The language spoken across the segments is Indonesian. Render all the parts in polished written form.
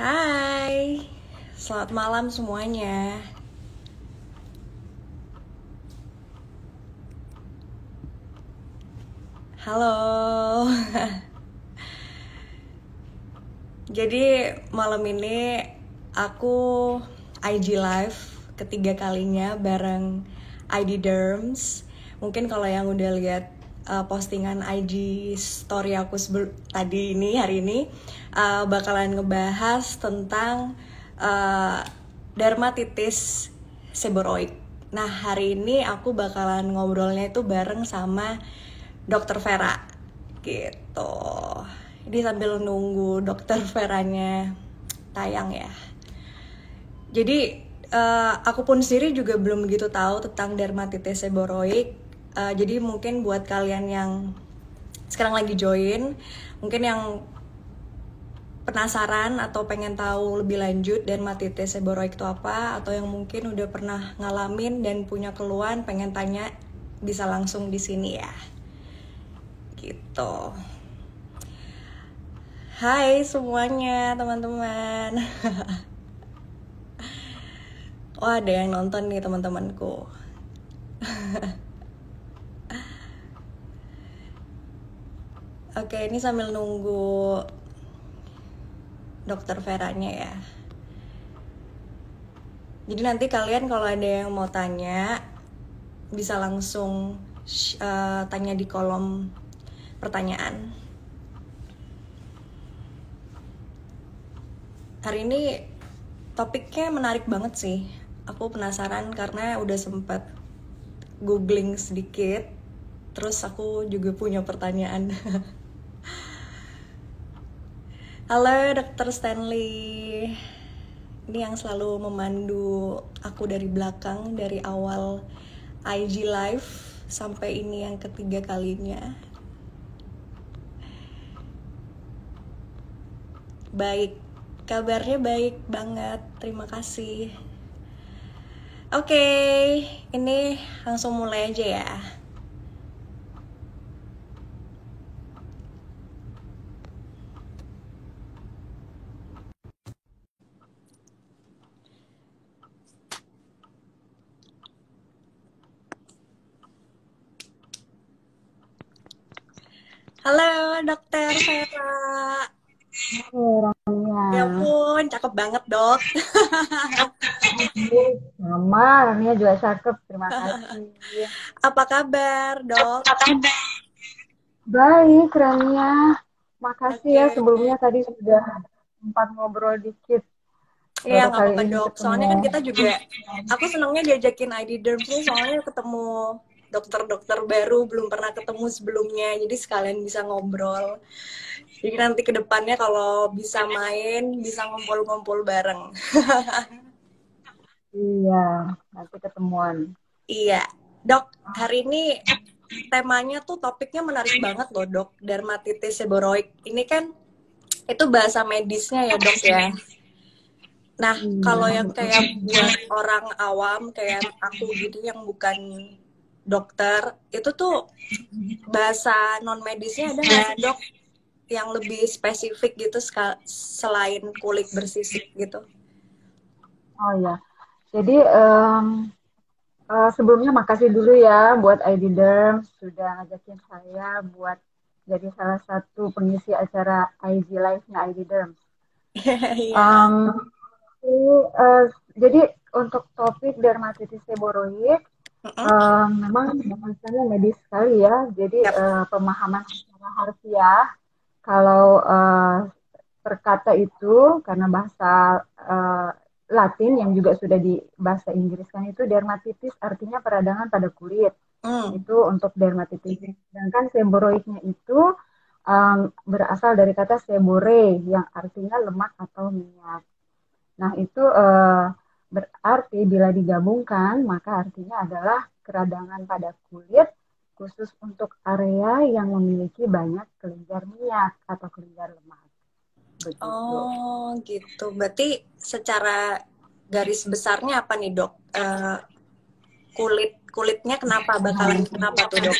Hai, selamat malam semuanya. Halo. Jadi malam ini aku IG live ketiga kalinya bareng ID Derms. Mungkin kalau yang udah lihat postingan IG story aku tadi ini hari ini bakalan ngebahas tentang dermatitis seboroid. Nah, hari ini aku bakalan ngobrolnya itu bareng sama Dokter Vera gitu. Jadi sambil nunggu Dokter Veranya tayang ya. Jadi aku pun sendiri juga belum begitu tahu tentang dermatitis seboroid. Jadi mungkin buat kalian yang sekarang lagi join, mungkin yang penasaran atau pengen tahu lebih lanjut dermatitis seboroid itu apa, atau yang mungkin udah pernah ngalamin dan punya keluhan pengen tanya, bisa langsung di sini ya. Gitu. Hai semuanya teman-teman. Oh, ada yang nonton nih teman-temanku. Oke, ini sambil nunggu Dokter Veranya ya. Jadi nanti kalian kalau ada yang mau tanya bisa langsung tanya di kolom pertanyaan. Hari ini topiknya menarik banget sih. Aku penasaran karena udah sempet googling sedikit. Terus aku juga punya pertanyaan. Halo Dr. Stanley. Ini yang selalu memandu aku dari belakang, dari awal IG live sampai ini yang ketiga kalinya. Baik. Kabarnya baik banget, terima kasih. Oke, ini langsung mulai aja ya. Halo, Dokter Vera. Orangnya Ya ampun, cakep banget dok. sama, orangnya juga cakep. Terima kasih. Apa kabar dok? Baik, Rania. Makasih ya Oke. sebelumnya tadi sudah sempat ngobrol dikit. Iya, Baru nggak kali apa-apa ini dok. Soalnya ketemu. kan kita juga, aku senangnya diajakin ID Derms nih soalnya ketemu dokter-dokter baru, belum pernah ketemu sebelumnya. Jadi sekalian bisa ngobrol. Jadi nanti ke depannya kalau bisa main, bisa ngumpul-ngumpul bareng. Iya, nanti ketemuan. Iya, dok, hari ini temanya tuh topiknya menarik banget loh dok. Dermatitis seboroid. Ini kan itu bahasa medisnya ya dok ya. Nah, kalau Iya. yang kayak buat orang awam kayak aku gitu yang bukan dokter, itu tuh bahasa non medisnya ada nggak sih dok yang lebih spesifik gitu selain kulit bersisik gitu? Oh ya. Jadi sebelumnya makasih dulu ya buat ID Derm sudah ngajakin saya buat jadi salah satu pengisi acara IG Live-nya ID Derm. Iya. Um, Eh, jadi untuk topik dermatitis seboroid, Mm-mm. memang bahasannya medis sekali ya. Jadi Yap. pemahaman secara harfiah kalau perkata itu karena bahasa eh, Latin yang juga sudah di bahasa Inggriskan itu dermatitis artinya peradangan pada kulit. Hmm. Itu untuk dermatitis. Sedangkan seboroidnya itu berasal dari kata sebore yang artinya lemak atau minyak. Nah, itu berarti bila digabungkan, maka artinya adalah keradangan pada kulit khusus untuk area yang memiliki banyak kelenjar minyak atau kelenjar lemak. Begitu. Oh gitu. Berarti secara garis besarnya apa nih dok? Kulitnya kenapa bakalan kenapa tuh dok?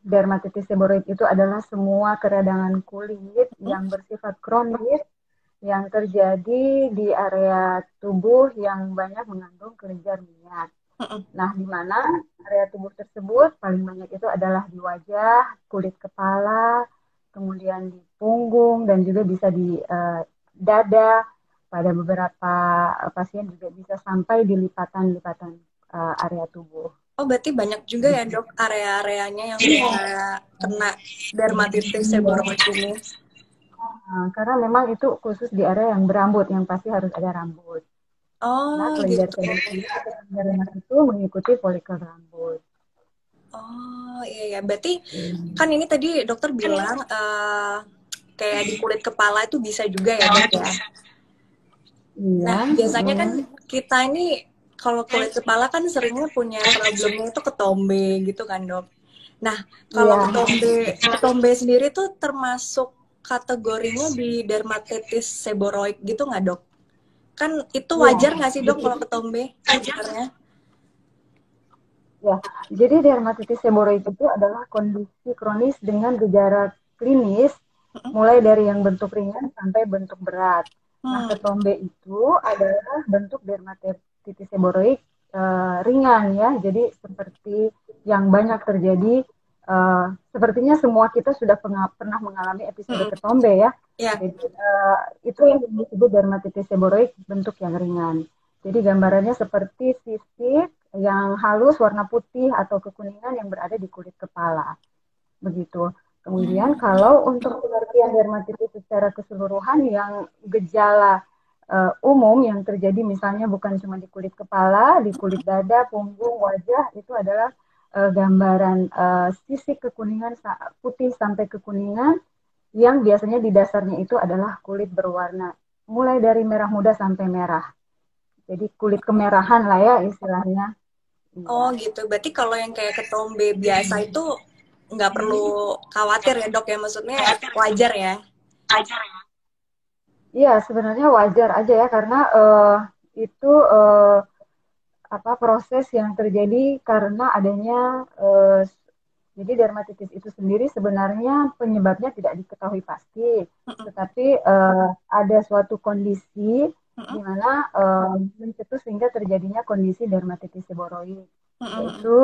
Dermatitis seboroid itu adalah semua keradangan kulit Hmm? yang bersifat kronis yang terjadi di area tubuh yang banyak mengandung kelenjar minyak. Mm-mm. Nah, di mana area tubuh tersebut paling banyak itu adalah di wajah, kulit kepala, kemudian di punggung, dan juga bisa di dada. Pada beberapa pasien juga bisa sampai di lipatan-lipatan area tubuh. Oh, berarti banyak juga ya dok area-areanya yang bisa kena dermatitis seborrheic ini. Nah, karena memang itu khusus di area yang berambut, yang pasti harus ada rambut. Karena Oh kelenjar gitu. seborrheic atau kelenjar lemak itu mengikuti folikel rambut. Oh iya ya, berarti kan ini tadi dokter bilang kayak di kulit kepala itu bisa juga ya dok ya. Iya. Nah biasanya kan kita ini kalau kulit kepala kan seringnya punya problemnya itu ketombe gitu kan dok. Nah kalau Iya. ketombe sendiri tuh termasuk kategorinya di dermatitis seborrheic gitu nggak dok? Kan itu Iya. wajar nggak sih dok Jadi kalau ketombe sebenarnya? ya, jadi dermatitis seboroid itu adalah kondisi kronis dengan gejala klinis mulai dari yang bentuk ringan sampai bentuk berat. Nah, Hmm. ketombe itu adalah bentuk dermatitis seboroid ringan ya. Jadi seperti yang banyak terjadi sepertinya semua kita sudah pernah mengalami episode Hmm. ketombe ya. Ya. Jadi itu yang disebut dermatitis seboroid bentuk yang ringan. Jadi gambarannya seperti sisik yang halus warna putih atau kekuningan yang berada di kulit kepala. Begitu. Kemudian kalau untuk pengertian dermatitis secara keseluruhan yang gejala umum yang terjadi misalnya bukan cuma di kulit kepala, di kulit dada, punggung, wajah itu adalah gambaran sisik kekuningan putih sampai kekuningan yang biasanya di dasarnya itu adalah kulit berwarna mulai dari merah muda sampai merah. Jadi kulit kemerahan lah ya istilahnya. Iya. Oh gitu. Berarti kalau yang kayak ketombe biasa itu nggak perlu khawatir ya dok ya. Maksudnya wajar ya. Iya, sebenarnya wajar aja ya karena itu apa proses yang terjadi karena adanya jadi dermatitis itu sendiri sebenarnya penyebabnya tidak diketahui pasti, Mm-mm. tetapi ada suatu kondisi di Mm-mm. mana mencetus sehingga terjadinya kondisi dermatitis seboroid. Mm-mm. Yaitu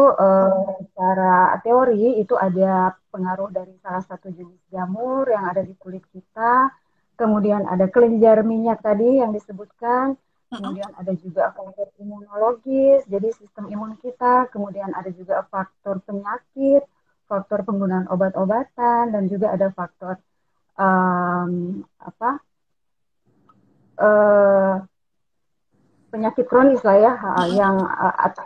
secara teori itu ada pengaruh dari salah satu jenis jamur yang ada di kulit kita, kemudian ada kelenjar minyak tadi yang disebutkan, Mm-mm. kemudian ada juga faktor imunologis, jadi sistem imun kita, kemudian ada juga faktor penyakit, faktor penggunaan obat-obatan, dan juga ada faktor apa eh, penyakit kronis lah ya, Mm-mm. yang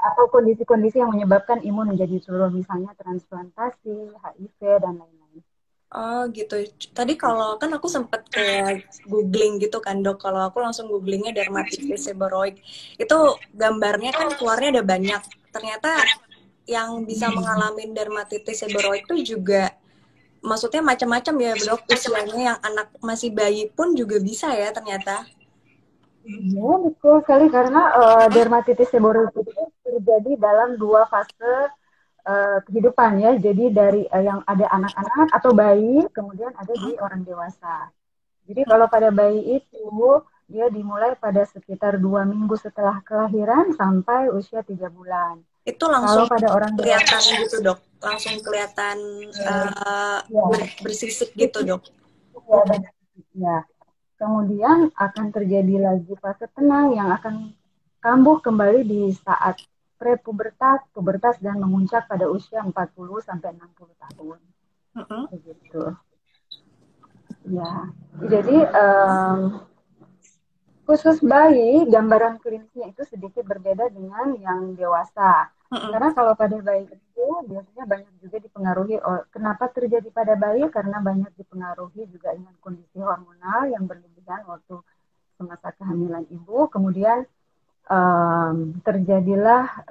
atau kondisi-kondisi yang menyebabkan imun menjadi turun, misalnya transplantasi, HIV, dan lain-lain. Oh gitu. Tadi kalau kan aku sempet kayak googling gitu kan dok. Kalau aku langsung googlingnya dermatitis seborrheic. Itu gambarnya kan keluarnya ada banyak. Ternyata yang bisa mengalami dermatitis seborrheic itu juga maksudnya macam-macam ya dok usianya yang anak masih bayi pun juga bisa ya ternyata. Ya, betul sekali karena dermatitis seborrheic itu terjadi dalam dua fase kehidupan ya. Jadi dari yang ada anak-anak atau bayi, kemudian ada di orang dewasa. Jadi kalau pada bayi itu dia dimulai pada sekitar 2 minggu setelah kelahiran sampai usia 3 bulan. Itu Kalau langsung pada orang dewasa, kelihatan gitu dok, langsung kelihatan ya, bersisik gitu titik dok. ya, ya. Kemudian akan terjadi lagi fase tenang yang akan kambuh kembali di saat prepubertas, pubertas dan memuncak pada usia 40 sampai 60 tahun. Mm-mm. Begitu. Ya. Jadi khusus bayi, gambaran klinisnya itu sedikit berbeda dengan yang dewasa. Mm-mm. Karena kalau pada bayi itu biasanya banyak juga dipengaruhi, kenapa terjadi pada bayi? Karena banyak dipengaruhi juga dengan kondisi hormonal yang berlebihan waktu semasa kehamilan ibu. Kemudian terjadilah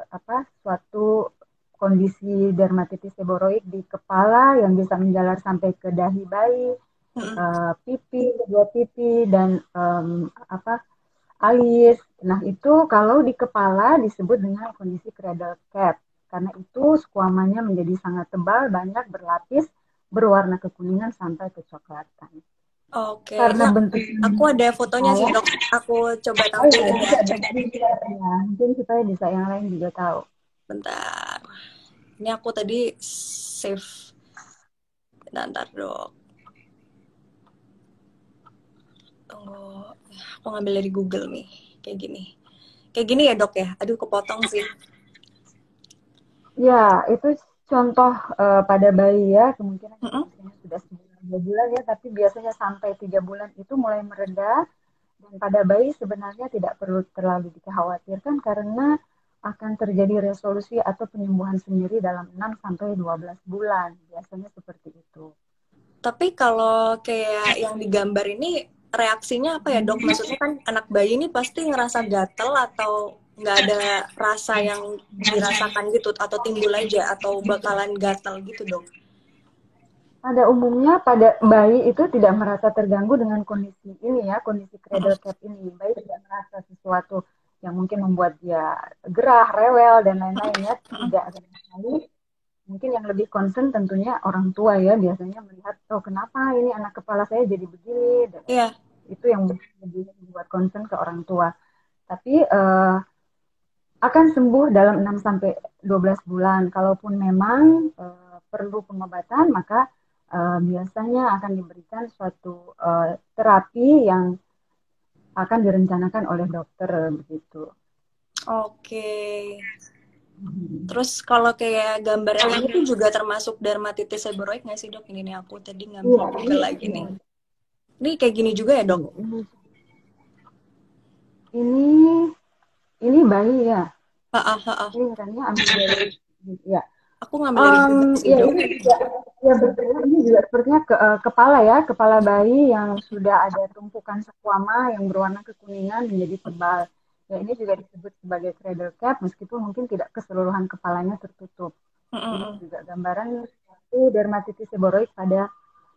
apa suatu kondisi dermatitis seboroid di kepala yang bisa menjalar sampai ke dahi bayi, Mm-mm. pipi, kedua pipi, dan apa alis. Nah itu kalau di kepala disebut dengan kondisi cradle cap. Karena itu skuamanya menjadi sangat tebal, banyak berlapis, berwarna kekuningan sampai kecoklatan. Oke, Karena ini bentuknya aku ada fotonya sih saya, dok. Aku coba oh ya, tampilin ya. bisa dilihat ya. Mungkin supaya bisa yang lain juga tahu. Bentar. Ini aku tadi save. Bentar dok. Tunggu. Aku ngambil dari Google nih. Kayak gini. Kayak gini ya dok ya. Aduh kepotong sih. Ya, itu contoh pada bayi ya, kemungkinan ini Mm-mm. usianya sudah 9 bulan ya, tapi biasanya sampai 3 bulan itu mulai mereda. Dan pada bayi sebenarnya tidak perlu terlalu dikhawatirkan karena akan terjadi resolusi atau penyembuhan sendiri dalam 6 sampai 12 bulan. Biasanya seperti itu. Tapi kalau kayak yang digambar ini reaksinya apa ya dok? Maksudnya kan anak bayi ini pasti ngerasa gatel atau nggak ada rasa yang dirasakan gitu atau timbul aja atau bakalan gatel gitu dok? Pada umumnya pada bayi itu tidak merasa terganggu dengan kondisi ini ya, kondisi cradle cap ini. Bayi tidak merasa sesuatu yang mungkin membuat dia gerah, rewel, dan lain-lain ya. Tidak ada sekali. Mungkin yang lebih concern tentunya orang tua ya, biasanya melihat, oh kenapa ini anak kepala saya jadi begini. Dan Iya. itu yang lebih membuat concern ke orang tua. Tapi akan sembuh dalam 6 sampai 12 bulan. Kalaupun memang perlu pengobatan, maka biasanya akan diberikan suatu terapi yang akan direncanakan oleh dokter begitu. Oke. Terus kalau kayak gambar yang ini tuh juga termasuk dermatitis seborrheic nggak sih dok? Ini nih aku tadi ngambil Iya, Google lagi iya, nih. Ini kayak gini juga ya dok? iya. Ini ini bayi ya. Ah, ah, ah, ah. Ini misalnya ambil dari ya. Aku ngambil dari Google sih Ya dok. ini juga ya betul ini juga sepertinya kepala ya, kepala bayi yang sudah ada tumpukan sekuama yang berwarna kekuningan menjadi tebal. Ya ini juga disebut sebagai cradle cap meskipun mungkin tidak keseluruhan kepalanya tertutup. Mm, mm, Ini mm. juga gambaran satu dermatitis seborrheic pada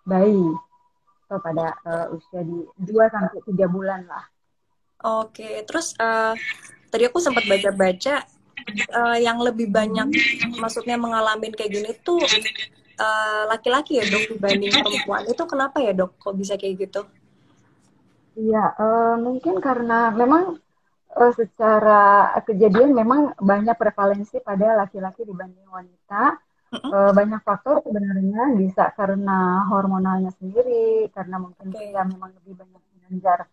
bayi atau pada usia di 2 sampai 3 bulan lah. Oke, terus tadi aku sempat baca-baca yang lebih banyak, maksudnya mengalami kayak gini tuh laki-laki ya dok dibanding perempuan. Itu kenapa ya dok? Kok bisa kayak gitu? Iya, mungkin karena memang secara kejadian memang banyak prevalensi pada laki-laki dibanding wanita. Mm-mm. Banyak faktor sebenarnya bisa karena hormonalnya sendiri, karena mungkin pria Oke. memang lebih banyak mengejar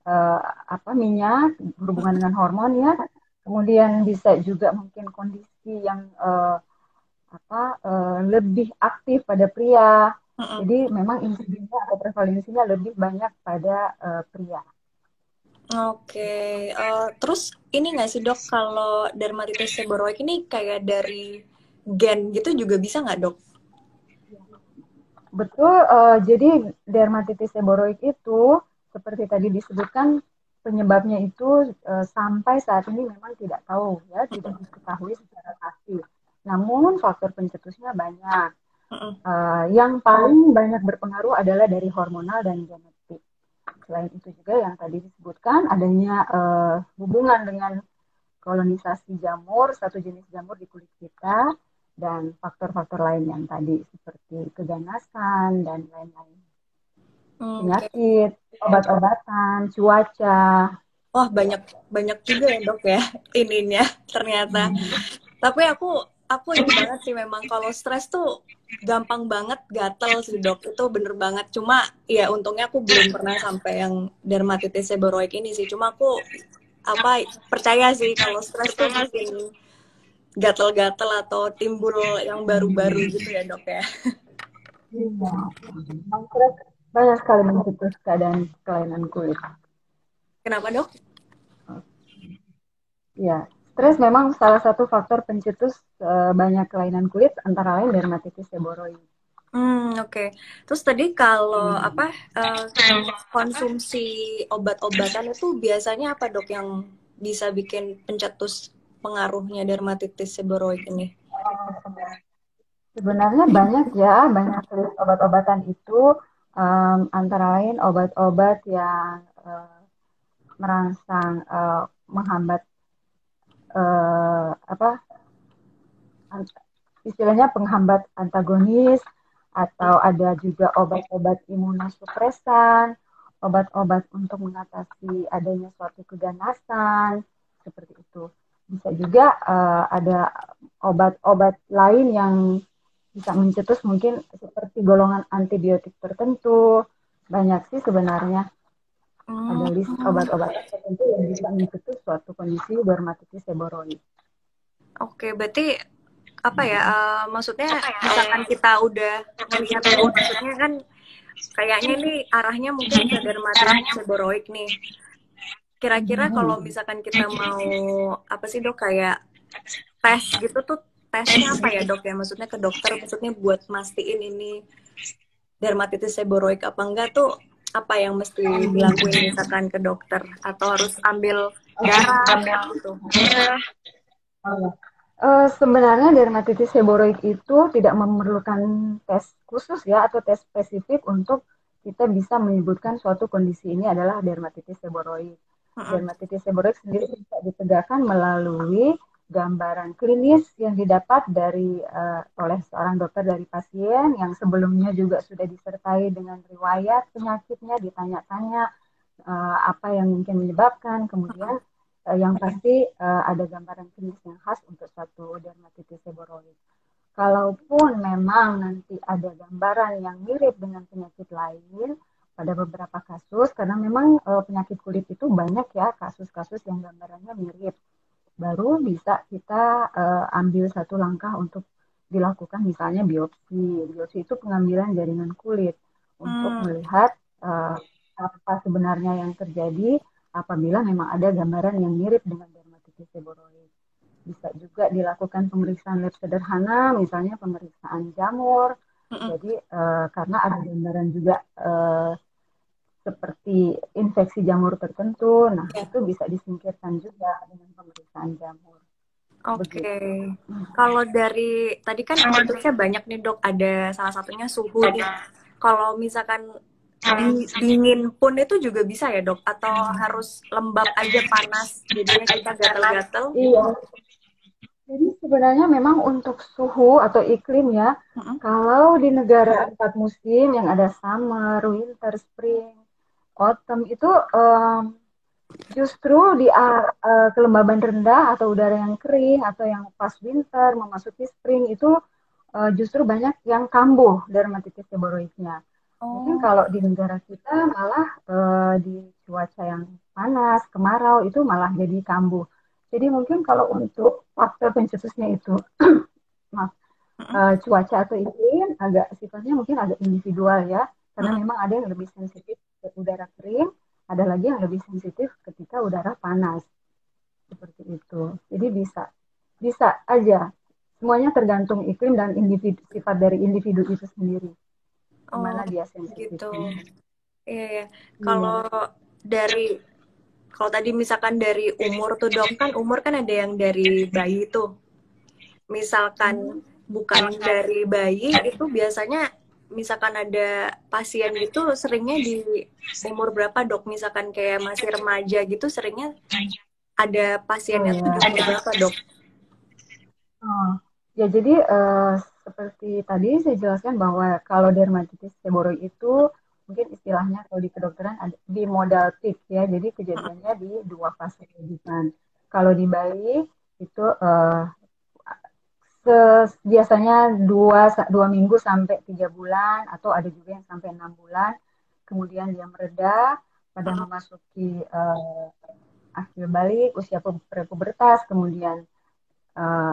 eh, minyak berhubungan dengan hormon ya. Kemudian bisa juga mungkin kondisi yang lebih aktif pada pria. Mm-mm. Jadi memang insidennya atau prevalensinya lebih banyak pada pria. Oke, terus ini nggak sih dok kalau dermatitis seborrheic ini kayak dari gen gitu juga bisa nggak dok? Betul, jadi dermatitis seborrheic itu seperti tadi disebutkan penyebabnya itu sampai saat ini memang tidak tahu ya, tidak diketahui secara pasti. Namun faktor pencetusnya banyak. Mm-mm. Yang paling banyak berpengaruh adalah dari hormonal dan genetik. Selain itu juga yang tadi disebutkan adanya hubungan dengan kolonisasi jamur, satu jenis jamur di kulit kita, dan faktor-faktor lain yang tadi seperti keganasan dan lain-lain. Oke. Penyakit, obat-obatan, cuaca. Wah Ya. banyak banyak juga ya dok ya ininya ternyata. Tapi aku ini banget sih memang kalau stres tuh gampang banget gatel sih dok. Itu bener banget. Cuma ya untungnya aku belum pernah sampai yang dermatitis seborrheic ini sih. Cuma aku apa percaya sih kalau stres tuh bikin gatel-gatel atau timbul yang baru-baru gitu ya dok ya. Iya. Stres banyak sekali mencetus keadaan kelainan kulit. Kenapa dok? Ya, stres memang salah satu faktor pencetus banyak kelainan kulit antara lain dermatitis seborrheic. Oke. Terus tadi kalau apa eh, konsumsi obat-obatan itu biasanya apa dok yang bisa bikin pencetus pengaruhnya dermatitis seborrheic ini? Sebenarnya banyak ya, banyak list obat-obatan itu antara lain obat-obat yang merangsang menghambat apa istilahnya penghambat antagonis, atau ada juga obat-obat imunosupresan, obat-obat untuk mengatasi adanya suatu keganasan, seperti itu. Bisa juga ada obat-obat lain yang bisa mencetus mungkin seperti golongan antibiotik tertentu. Banyak sih sebenarnya, ada Hmm, list obat-obatan tertentu yang bisa mencetus suatu kondisi dermatitis seboroid. oke, berarti apa ya? Maksudnya misalkan kita udah ngelihat nih, maksudnya kan kayaknya ini arahnya mungkin ke dermatitis seboroid nih. Kira-kira kalau misalkan kita mau apa sih dok kayak tes gitu tuh tesnya apa ya dok ya? Maksudnya ke dokter, maksudnya buat mastiin ini dermatitis seboroid apa enggak tuh apa yang mesti dilakuin misalkan ke dokter atau harus ambil darah gitu? Sebenarnya dermatitis seboroid itu tidak memerlukan tes khusus ya atau tes spesifik untuk kita bisa menyebutkan suatu kondisi ini adalah dermatitis seboroid. Dermatitis seboroid sendiri bisa ditegakkan melalui gambaran klinis yang didapat oleh seorang dokter dari pasien yang sebelumnya juga sudah disertai dengan riwayat penyakitnya, ditanya-tanya apa yang mungkin menyebabkan, kemudian yang pasti ada gambaran klinis yang khas untuk suatu dermatitis seboroid. Kalaupun memang nanti ada gambaran yang mirip dengan penyakit lain pada beberapa kasus, karena memang penyakit kulit itu banyak ya kasus-kasus yang gambarannya mirip, baru bisa kita ambil satu langkah untuk dilakukan misalnya biopsi. Biopsi itu pengambilan jaringan kulit untuk melihat uh, apa sebenarnya yang terjadi apabila memang ada gambaran yang mirip dengan dermatitis seboroid. Bisa juga dilakukan pemeriksaan lab sederhana, misalnya pemeriksaan jamur. Jadi karena ada gambaran juga seperti infeksi jamur tertentu, nah itu bisa disingkirkan juga dengan pemeriksaan jamur. Oke, Begitu. kalau dari tadi kan faktornya banyak nih dok, ada salah satunya suhu nih. Kalau misalkan dingin pun itu juga bisa ya dok? Atau harus lembab aja panas, jadinya kita gatel-gatel? Iya, jadi sebenarnya memang untuk suhu atau iklim ya, kalau di negara empat musim yang ada summer, winter, spring, autumn itu justru di kelembaban rendah atau udara yang kering atau yang pas winter memasuki spring itu justru banyak yang kambuh dermatitis seboroidnya. Mungkin Oh, kalau di negara kita malah di cuaca yang panas, kemarau itu malah jadi kambuh. Jadi mungkin kalau untuk faktor pencetusnya itu maaf, cuaca atau iklim agak sifatnya mungkin agak individual ya, karena memang ada yang lebih sensitif ke udara kering, ada lagi yang lebih sensitif ketika udara panas seperti itu. Jadi bisa bisa aja semuanya tergantung iklim dan individu sifat dari individu itu sendiri oh kemana dia gitu. sensitifnya. Iya, iya. Kalau Iya. dari kalau tadi misalkan dari umur tuh dok, kan umur kan ada yang dari bayi tuh. Misalkan bukan dari bayi itu biasanya misalkan ada pasien gitu seringnya di umur berapa dok? Misalkan kayak masih remaja gitu seringnya ada Oh pasiennya tuh di umur ya. berapa dok? Oh. Ya jadi seperti tadi saya jelaskan bahwa kalau dermatitis seboroid itu mungkin istilahnya kalau di kedokteran ada bimodal peak ya. Jadi kejadiannya di dua fase kehidupan. Kalau di bayi itu biasanya dua minggu sampai 3 bulan atau ada juga yang sampai 6 bulan. Kemudian dia mereda pada memasuki akhir balik usia prepubertas, kemudian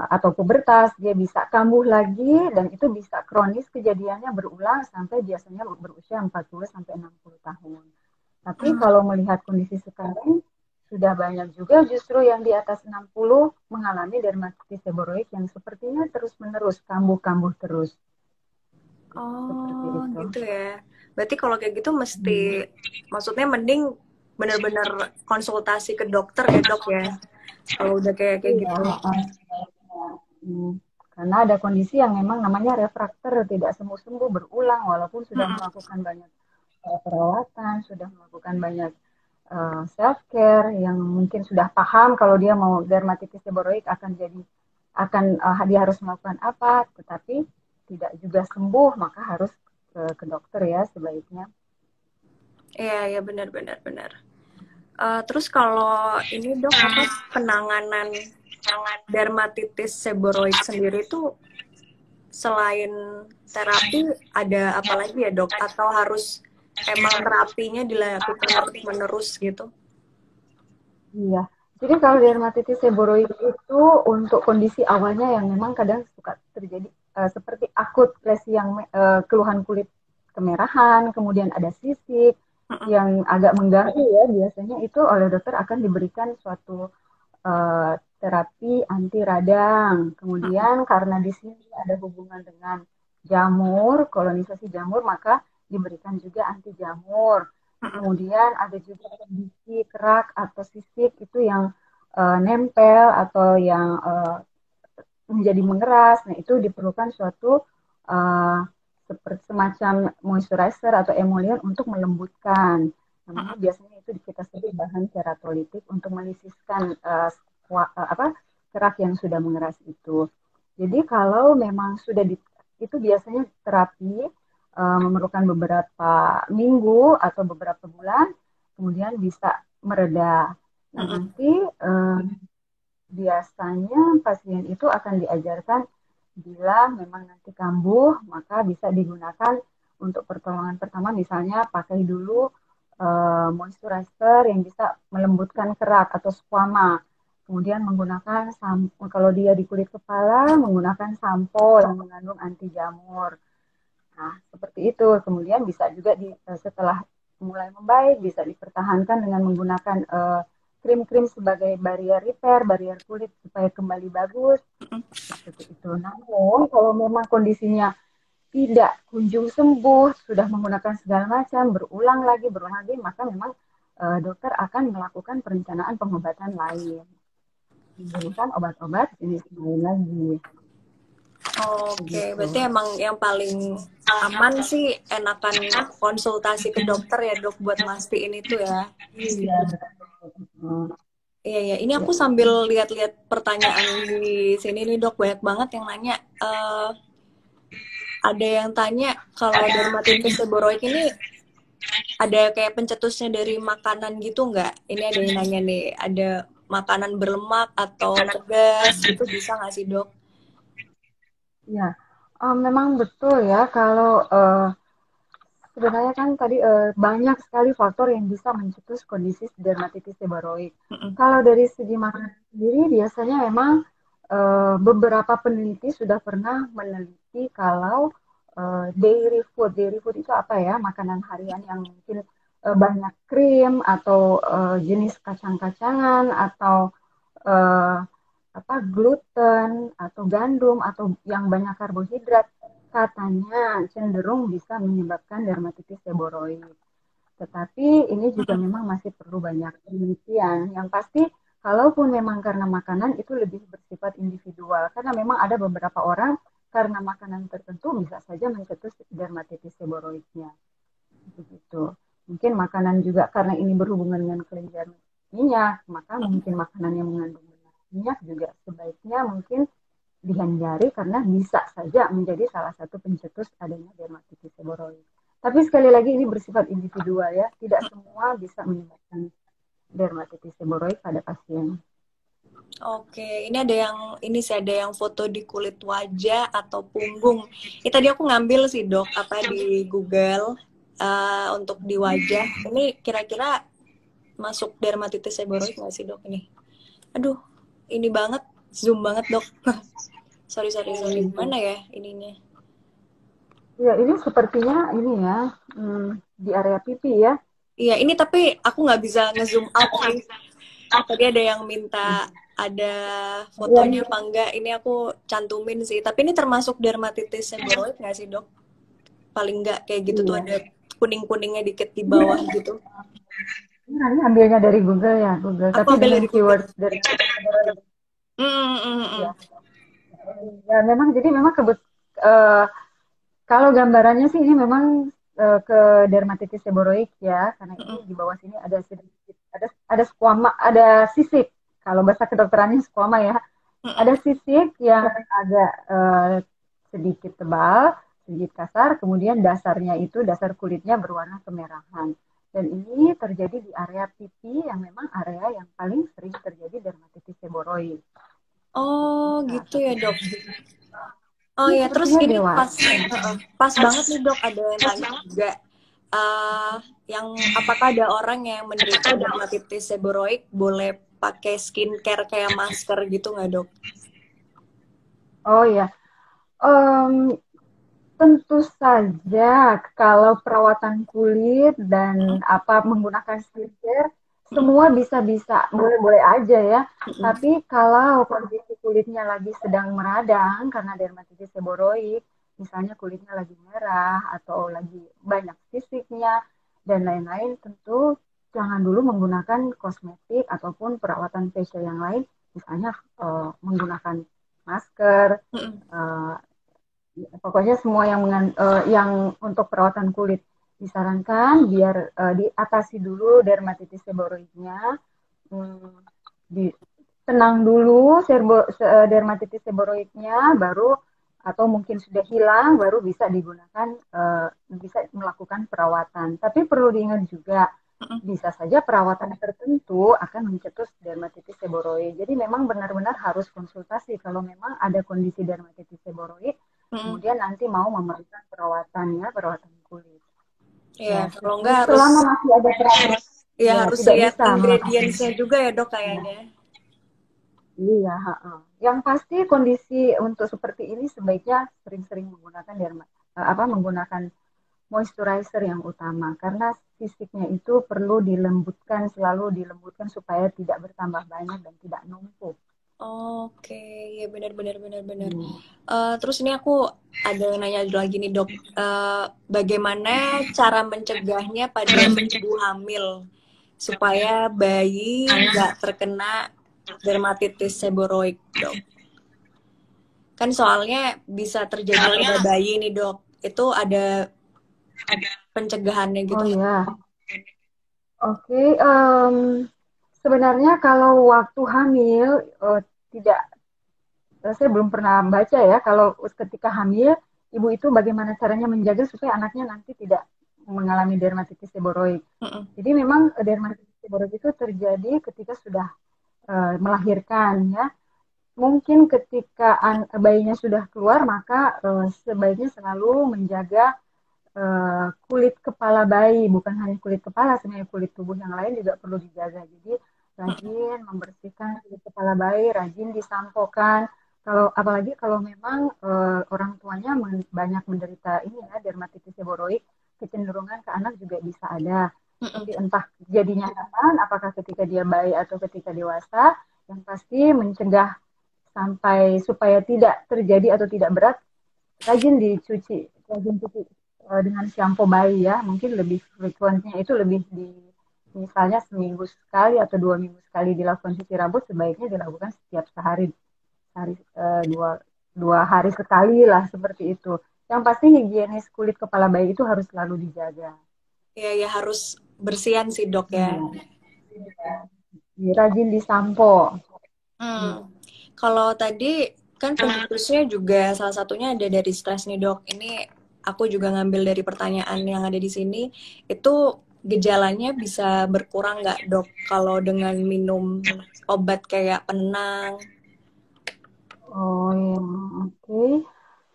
atau pubertas, dia bisa kambuh lagi dan itu bisa kronis kejadiannya berulang sampai biasanya berusia 40 sampai 60 tahun. Tapi kalau melihat kondisi sekarang sudah banyak juga justru yang di atas 60 mengalami dermatitis seboroid yang sepertinya terus-menerus kambuh-kambuh terus. Seperti Oh itu. gitu ya. Berarti kalau kayak gitu mesti maksudnya mending benar-benar konsultasi ke dokter ya dok ya. Kalau udah kayak kayak Iya, gitu. karena ada kondisi yang memang namanya refraktor, tidak sembuh-sembuh berulang walaupun sudah melakukan banyak perawatan, sudah melakukan banyak self care yang mungkin sudah paham kalau dia mau dermatitis seboroid akan jadi dia harus melakukan apa, tetapi tidak juga sembuh, maka harus ke dokter ya sebaiknya. Iya, ya benar benar benar. Terus kalau ini dok apa penanganan dermatitis seboroid sendiri tuh selain terapi ada apa lagi ya dok? Atau harus emang terapinya dilakukan terus menerus gitu? Iya. Jadi kalau dermatitis seboroid itu untuk kondisi awalnya yang memang kadang suka terjadi seperti akut lesi yang keluhan kulit kemerahan, kemudian ada sisik yang agak mengganggu ya, biasanya itu oleh dokter akan diberikan suatu terapi anti radang. Kemudian karena di sini ada hubungan dengan jamur, kolonisasi jamur, maka diberikan juga anti jamur. Kemudian ada juga kondisi kerak atau sisik itu yang nempel atau yang menjadi mengeras. Nah, itu diperlukan suatu uh, seperti semacam moisturizer atau emollient untuk melembutkan. Namanya biasanya itu kita sebut bahan keratolitik untuk melisiskan kerak yang sudah mengeras itu. Jadi kalau memang sudah itu biasanya terapi memerlukan beberapa minggu atau beberapa bulan, kemudian bisa mereda. Nah, nanti biasanya pasien itu akan diajarkan bila memang nanti kambuh, maka bisa digunakan untuk pertolongan pertama, misalnya pakai dulu moisturizer yang bisa melembutkan kerak atau squama. Kemudian menggunakan kalau dia di kulit kepala, menggunakan sampo yang mengandung anti jamur. Nah, seperti itu. Kemudian bisa juga setelah mulai membaik, bisa dipertahankan dengan menggunakan krim-krim sebagai barrier repair, barrier kulit supaya kembali bagus. Seperti itu. Namun, kalau memang kondisinya tidak kunjung sembuh, sudah menggunakan segala macam, berulang lagi, maka memang dokter akan melakukan perencanaan pengobatan lain. Memberikan obat-obat jenis lain lagi. Oke, Begitu. berarti emang yang paling aman sih enakan konsultasi ke dokter ya dok buat mastiin itu ya. Iya, betul. Iya ya, ini Ya. aku sambil lihat-lihat pertanyaan di sini nih dok, banyak banget yang nanya. Ada yang tanya kalau dermatitis seboroid ini ada kayak pencetusnya dari makanan gitu nggak? Ini ada yang nanya nih, ada makanan berlemak atau pedas gitu bisa nggak sih dok? Ya, memang betul ya kalau sebenarnya kan tadi banyak sekali faktor yang bisa mencetus kondisi dermatitis seboroid. Kalau dari segi makanan sendiri biasanya memang beberapa peneliti sudah pernah meneliti kalau dairy food itu apa ya, makanan harian yang mungkin banyak krim atau jenis kacang-kacangan atau eh, apa gluten atau gandum atau yang banyak karbohidrat katanya cenderung bisa menyebabkan dermatitis seboroid. Tetapi ini juga memang masih perlu banyak penelitian. Yang pasti, kalaupun memang karena makanan itu lebih bersifat individual. Karena memang ada beberapa orang karena makanan tertentu bisa saja mencetus dermatitis seboroidnya. Begitu. Mungkin makanan juga karena ini berhubungan dengan kelenjar minyak, maka mungkin makanan yang mengandung minyak juga sebaiknya mungkin dihindari karena bisa saja menjadi salah satu pencetus adanya dermatitis seboroid. Tapi sekali lagi ini bersifat individual ya, tidak semua bisa menyebabkan dermatitis seboroid pada pasien. Oke, ini ada yang ini sih ada yang foto di kulit wajah atau punggung. Ini tadi aku ngambil sih dok apa di Google untuk di wajah. Ini kira-kira masuk dermatitis seboroid nggak sih dok ini? Aduh, ini banget, zoom banget dok. sorry. Mana ya ininya? Ya, ini sepertinya ini ya, di area pipi ya. Iya, ini tapi aku nggak bisa ngezoom out sih. Tadi ada yang minta ada fotonya apa enggak, ini aku cantumin sih. Tapi ini termasuk dermatitis seboroid nggak sih dok? Paling nggak kayak gitu tuh Iya. ada kuning-kuningnya dikit di bawah gitu. Ini ambilnya dari Google ya, Google. Aku Tapi ambil dengan dari Google. keyword dari Mm. ya. Ya, memang jadi memang uh, kalau gambarannya sih ini memang ke dermatitis seboroid ya, karena ini di bawah sini ada sedikit ada squama, ada sisik. Kalau bahasa kedokterannya squama ya. Ada Mm-mm. sisik yang agak sedikit tebal, sedikit kasar, kemudian dasarnya itu dasar kulitnya berwarna kemerahan. Dan ini terjadi di area pipi yang memang area yang paling sering terjadi dermatitis seboroid. Oh Itu salah gitu ya satunya. dok. Oh Ini ya, terus sepertinya ini pas dewasa. pas banget nih dok, ada yang tanya juga, eh yang apakah ada orang yang menderita dermatitis seborrheic boleh pakai skincare kayak masker gitu nggak dok? Oh ya, Em, tentu saja kalau perawatan kulit dan Mm-mm. apa menggunakan skincare Mm-mm. semua bisa-bisa boleh-boleh aja ya. Mm-mm. Tapi kalau kondisi kulitnya lagi sedang meradang karena dermatitis seboroid, misalnya kulitnya lagi merah atau lagi banyak sisiknya dan lain-lain, tentu jangan dulu menggunakan kosmetik ataupun perawatan facial yang lain, misalnya menggunakan masker, Mm-mm. eh, pokoknya semua yang untuk perawatan kulit disarankan biar diatasi dulu dermatitis seboroidnya, hmm, di, tenang dulu dermatitis seboroidnya, baru atau mungkin sudah hilang baru bisa digunakan bisa melakukan perawatan. Tapi perlu diingat juga Mm-mm. bisa saja perawatan tertentu akan mencetus dermatitis seboroid. Jadi memang benar-benar harus konsultasi kalau memang ada kondisi dermatitis seboroid, Mm-mm. kemudian nanti mau memerlukan perawatan ya, perawatan kulit. Ya, Ya, kalau nggak harus, selama masih ada perawatan, ya ya harus tidak lihat bisa melakukan. ingredientsnya juga ya dok Ya, kayaknya. iya, yang pasti kondisi untuk seperti ini sebaiknya sering-sering menggunakan menggunakan moisturizer yang utama karena sisiknya itu perlu dilembutkan, selalu dilembutkan supaya tidak bertambah banyak dan tidak numpuk. Oke, ya benar benar benar benar. Hmm. Terus ini aku ada yang nanya lagi nih dok. Bagaimana cara mencegahnya pada ibu hamil supaya bayi nggak terkena dermatitis seboroid dok? Kan soalnya bisa terjadi pada bayi nih dok. Itu ada pencegahannya gitu Oh nggak? ya, oke. Sebenarnya kalau waktu hamil tidak, saya belum pernah baca ya kalau ketika hamil ibu itu bagaimana caranya menjaga supaya anaknya nanti tidak mengalami dermatitis seboroid. Mm-mm. Jadi memang dermatitis seboroid itu terjadi ketika sudah melahirkan ya. Mungkin ketika bayinya sudah keluar maka sebaiknya selalu menjaga kulit kepala bayi, bukan hanya kulit kepala, sebenarnya kulit tubuh yang lain juga perlu dijaga. Jadi rajin membersihkan kulit kepala bayi, rajin disampokan. Kalau apalagi kalau memang orang tuanya banyak menderita ini ya dermatitis seboroid, kecenderungan ke anak juga bisa ada. Mm-mm. Tapi entah jadinya kapan, apakah ketika dia bayi atau ketika dewasa, yang pasti mencegah sampai supaya tidak terjadi atau tidak berat, rajin cuci dengan shampoo bayi ya, mungkin lebih frekuensinya itu lebih di misalnya seminggu sekali atau 2 minggu sekali dilakukan cuci rambut, sebaiknya dilakukan setiap sehari, hari dua hari sekali lah seperti itu. Yang pasti higienis kulit kepala bayi itu harus selalu dijaga. Ya ya harus bersihan sih dok ya. Hmm. Rajin disampo. Hmm. Hmm. Kalau tadi kan pencetusnya juga salah satunya ada dari stres nih dok. Ini aku juga ngambil dari pertanyaan yang ada di sini. Itu gejalanya bisa berkurang nggak dok kalau dengan minum obat kayak penenang? Oh ya, oke.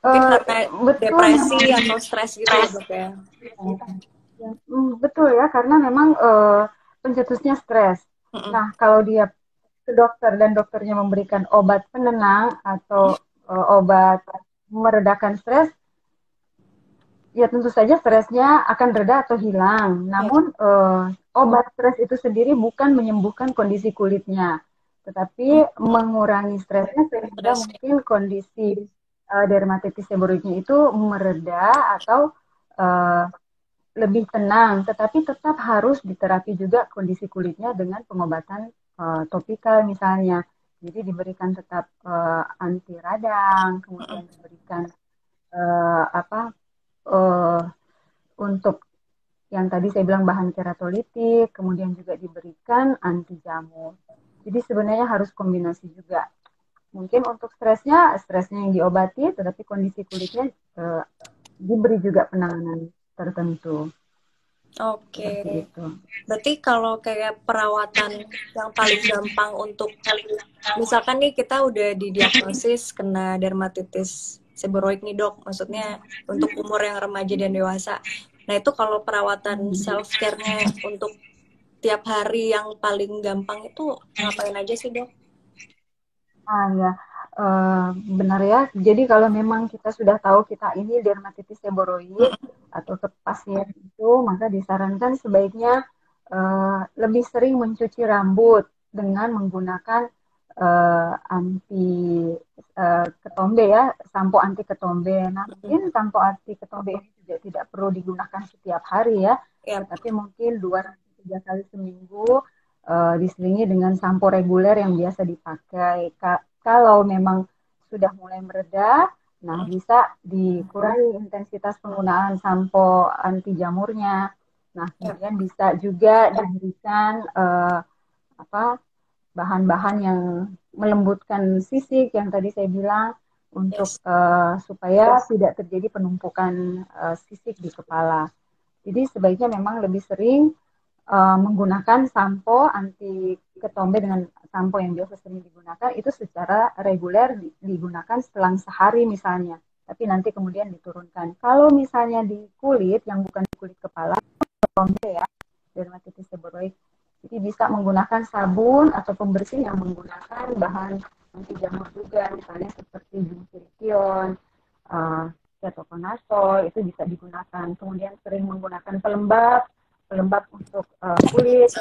Mungkin Eh, karena betul depresi memang. atau stres gitu ya dok ya. Ya, betul ya, karena memang pencetusnya stres. Mm-mm. Nah, kalau dia ke dokter dan dokternya memberikan obat penenang atau obat meredakan stres, ya tentu saja stresnya akan reda atau hilang. Ya, Namun obat stres itu sendiri bukan menyembuhkan kondisi kulitnya, tetapi mm, mengurangi stresnya sehingga stresnya. mungkin kondisi dermatitis seboroidnya itu mereda atau uh, lebih tenang, tetapi tetap harus diterapi juga kondisi kulitnya dengan pengobatan topikal misalnya. Jadi diberikan tetap anti radang, kemudian Mm-mm. diberikan apa uh, untuk yang tadi saya bilang bahan keratolitik, kemudian juga diberikan anti jamur. Jadi sebenarnya harus kombinasi juga. Mungkin untuk stresnya yang diobati, tetapi kondisi kulitnya diberi juga penanganan tertentu. Oke. Seperti itu. Berarti kalau kayak perawatan yang paling gampang untuk misalkan nih kita udah didiagnosis kena dermatitis seborrheic nih dok, maksudnya untuk umur yang remaja dan dewasa. Nah itu kalau perawatan self care-nya untuk tiap hari yang paling gampang itu ngapain aja sih dok? Ya, benar ya. Jadi kalau memang kita sudah tahu kita ini dermatitis seboroid atau ke pasien itu, maka disarankan sebaiknya lebih sering mencuci rambut dengan menggunakan anti ketombe ya, sampo anti ketombe. Nah, mungkin sampo anti ketombe ini juga tidak perlu digunakan setiap hari ya, Ya, tetapi mungkin 2 sampai 3 kali seminggu diselingi dengan sampo reguler yang biasa dipakai. Kalau memang sudah mulai mereda, nah bisa dikurangi intensitas penggunaan sampo anti jamurnya. Nah, ya, kemudian bisa juga diberikan apa bahan-bahan yang melembutkan sisik yang tadi saya bilang untuk yes. supaya tidak terjadi penumpukan sisik di kepala. Jadi sebaiknya memang lebih sering menggunakan sampo anti ketombe dengan sampo yang biasa sering digunakan itu secara reguler digunakan selang sehari misalnya. Tapi nanti kemudian diturunkan. Kalau misalnya di kulit yang bukan di kulit kepala, ketombe ya, dermatitis seborrheic, jadi bisa menggunakan sabun atau pembersih yang menggunakan bahan anti jamur juga, misalnya seperti glutathione, ketoconazole itu bisa digunakan. Kemudian sering menggunakan pelembab, pelembab untuk kulit,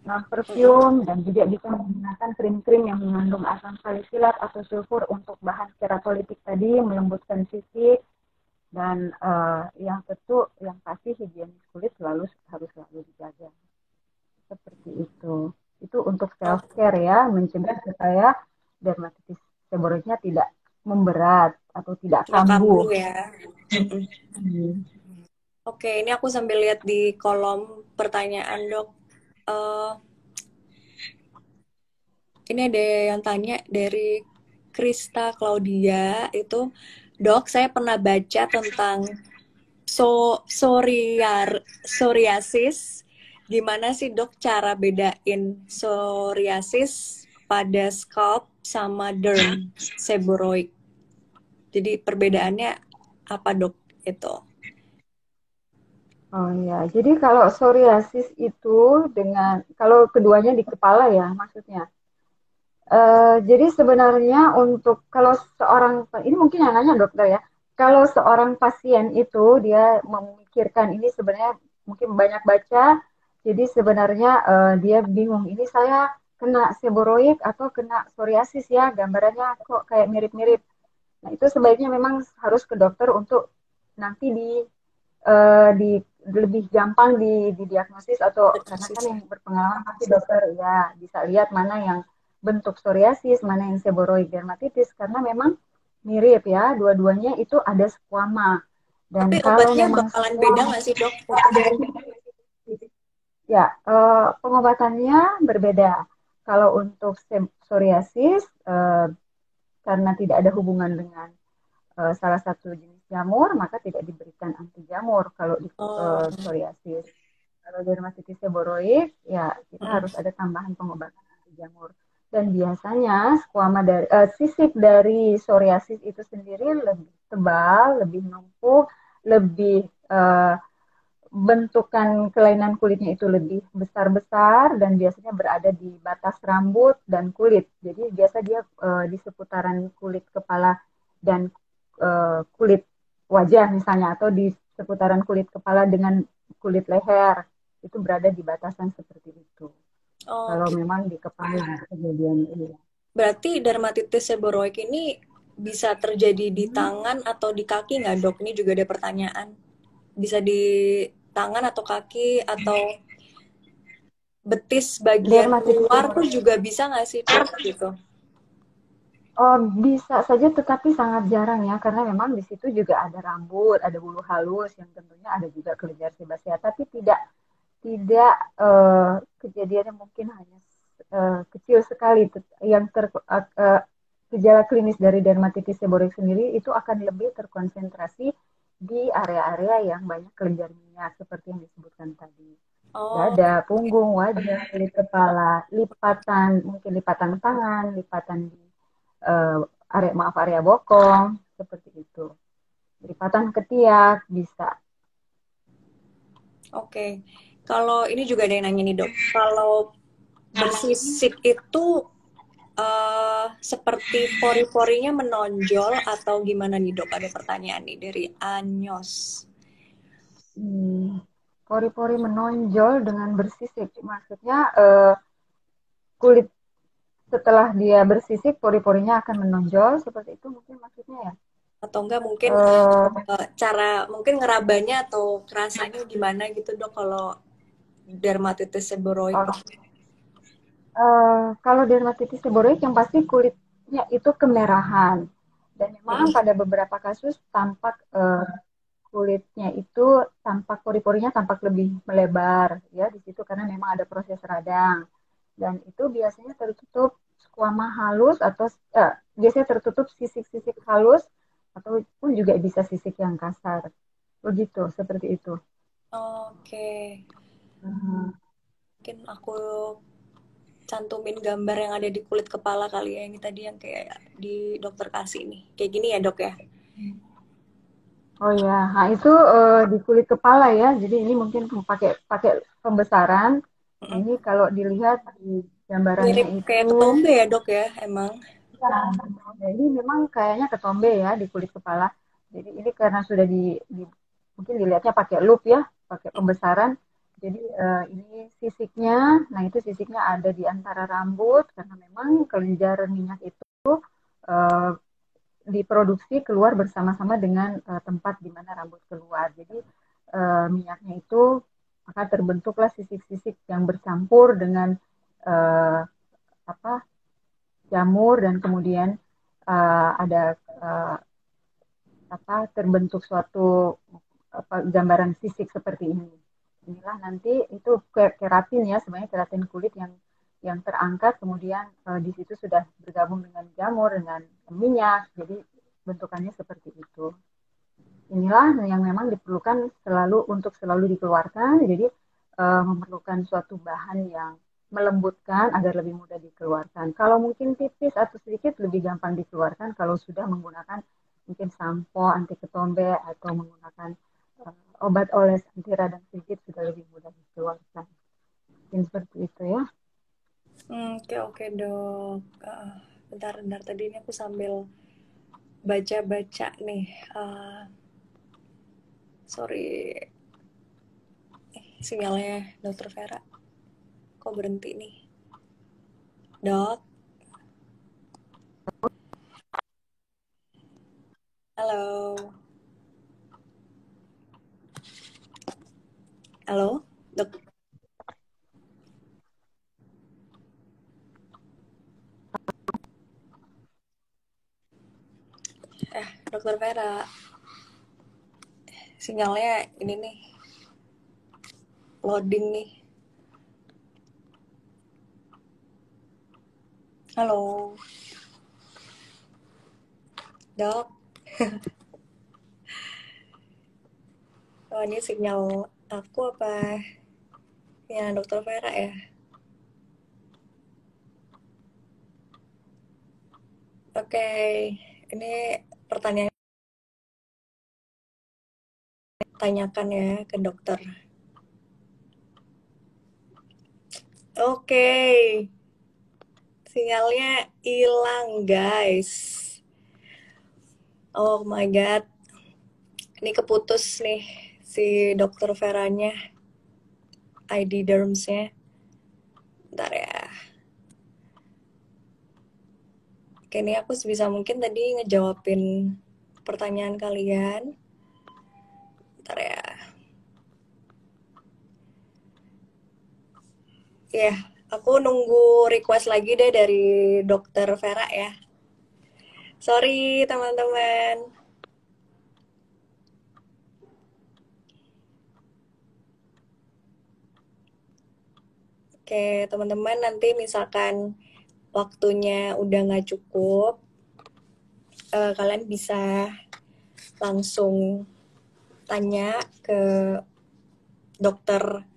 perfume, dan juga bisa menggunakan krim-krim yang mengandung asam salisilat atau sulfur untuk bahan keratolitik tadi, melembutkan sisik, dan yang tentu yang pasti higienis kulit harus selalu dijaga. Seperti itu. Itu untuk Oh, self care ya, mencegah supaya dermatitis seborrheic tidak memberat atau tidak nggak kambuh. kambuh ya. Hmm. Oke, ini aku sambil lihat di kolom pertanyaan dok. Eh, ini ada yang tanya dari Krista Claudia itu, dok saya pernah baca tentang psoriasis. Gimana sih dok cara bedain psoriasis pada scalp sama derm seborrheic? Jadi perbedaannya apa dok itu? Oh ya, jadi kalau psoriasis itu kalau keduanya di kepala ya maksudnya. Jadi sebenarnya untuk kalau seorang, ini mungkin yang nanya dokter ya, kalau seorang pasien itu dia memikirkan ini sebenarnya mungkin banyak baca, jadi sebenarnya dia bingung, ini saya kena seboroid atau kena psoriasis ya, gambarannya kok kayak mirip-mirip. Nah itu sebaiknya memang harus ke dokter untuk nanti di lebih gampang didiagnosis atau karena kan yang berpengalaman pasti dokter ya bisa lihat mana yang bentuk psoriasis, mana yang seborrheic dermatitis karena memang mirip ya, dua-duanya itu ada squama. Dan Tapi kalau obatnya memang bakalan beda squama nggak sih dok untuk ya pengobatannya berbeda. Kalau untuk psoriasis karena tidak ada hubungan dengan salah satu jenis jamur, maka tidak diberikan anti jamur kalau di oh, psoriasis. Kalau dermatitis seborrheic, ya kita mm-mm. harus ada tambahan pengobatan anti jamur. Dan biasanya sisik dari psoriasis itu sendiri lebih tebal, lebih numpuk, lebih bentukan kelainan kulitnya itu lebih besar-besar dan biasanya berada di batas rambut dan kulit. Jadi biasa dia di seputaran kulit kepala dan kulit wajah misalnya atau di seputaran kulit kepala dengan kulit leher itu berada di batasan seperti itu. Kalau Oke. memang di kepala kejadian ini. Berarti dermatitis seborrheic ini bisa terjadi di tangan atau di kaki nggak dok? Ini juga ada pertanyaan. Bisa di tangan atau kaki atau betis bagian Dermatitis luar tuh seborrheic. juga bisa nggak sih dok gitu? Oh, bisa saja tetapi sangat jarang ya karena memang di situ juga ada rambut, ada bulu halus yang tentunya ada juga kelenjar sebasea tapi tidak tidak kejadiannya mungkin hanya kecil sekali yang gejala klinis dari dermatitis seborrheic sendiri itu akan lebih terkonsentrasi di area-area yang banyak kelenjar minyak seperti yang disebutkan tadi. Oh, Dada, punggung, wajah, kulit kepala, lipatan, mungkin lipatan tangan, lipatan di area bokong, seperti itu. Lipatan ketiak bisa. oke. Kalau ini juga ada yang nanya nih dok, kalau bersisik itu seperti pori-porinya menonjol atau gimana nih dok? Ada pertanyaan nih dari Anyos. Pori-pori menonjol dengan bersisik, maksudnya kulit setelah dia bersisik pori-porinya akan menonjol seperti itu mungkin maksudnya ya. Atau enggak mungkin Eh, cara mungkin ngerabanya atau rasanya gimana gitu dok kalau dermatitis seborrhoik oh, itu? kalau dermatitis seborrheic yang pasti kulitnya itu kemerahan dan memang Mm-mm. pada beberapa kasus tampak kulitnya itu tampak pori-porinya tampak lebih melebar ya di situ karena memang ada proses radang dan itu biasanya tertutup squama halus atau biasanya tertutup sisik-sisik halus ataupun juga bisa sisik yang kasar begitu seperti itu. Oke, Hmm. mungkin aku cantumin gambar yang ada di kulit kepala kali ya, ini tadi yang kayak di dokter kasih nih, kayak gini ya dok ya. Oh ya, nah itu di kulit kepala ya. Jadi ini mungkin pakai pakai pembesaran. Nah Mm-mm. ini kalau dilihat di gambarannya Mirip itu, kayak ketombe ya dok ya emang. ya, ini memang kayaknya ketombe ya di kulit kepala. Jadi ini karena sudah mungkin dilihatnya pakai loop ya, pakai pembesaran. Jadi ini sisiknya, nah itu sisiknya ada di antara rambut karena memang kelenjar minyak itu eh, diproduksi keluar bersama-sama dengan tempat di mana rambut keluar. Jadi minyaknya itu maka terbentuklah sisik-sisik yang bercampur dengan uh, apa jamur dan kemudian ada uh, terbentuk suatu gambaran sisik seperti ini. Inilah nanti itu keratin ya, sebenarnya keratin kulit yang terangkat kemudian di situ sudah bergabung dengan jamur dengan minyak, jadi bentukannya seperti itu. Inilah yang memang diperlukan selalu dikeluarkan, jadi memerlukan suatu bahan yang melembutkan agar lebih mudah dikeluarkan. Kalau mungkin tipis atau sedikit lebih gampang dikeluarkan kalau sudah menggunakan mungkin sampo anti ketombe atau menggunakan obat oles anti radang sedikit sudah lebih mudah dikeluarkan. Mungkin seperti itu ya. Oke oke dok. Bentar bentar tadi ini aku sambil baca-baca nih. Sorry, sinyalnya dokter Vera kok berhenti nih dok. Halo, halo dok. Dokter Vera, sinyalnya ini nih loading nih. Halo dok. Oh, ini sinyal aku apa ya dokter Vera ya? Oke, ini pertanyaan tanyakan ya ke dokter. Oke, sinyalnya hilang guys. Oh my god, ini keputus nih si dokter Veranya, ID dermsnya. Bentar ya. Oke, ini aku sebisa mungkin tadi ngejawabin pertanyaan kalian. Bentar ya. Ya, aku nunggu request lagi deh dari dokter Vera ya. Sorry teman-teman. Oke, teman-teman nanti misalkan waktunya udah nggak cukup, kalian bisa langsung tanya ke dokter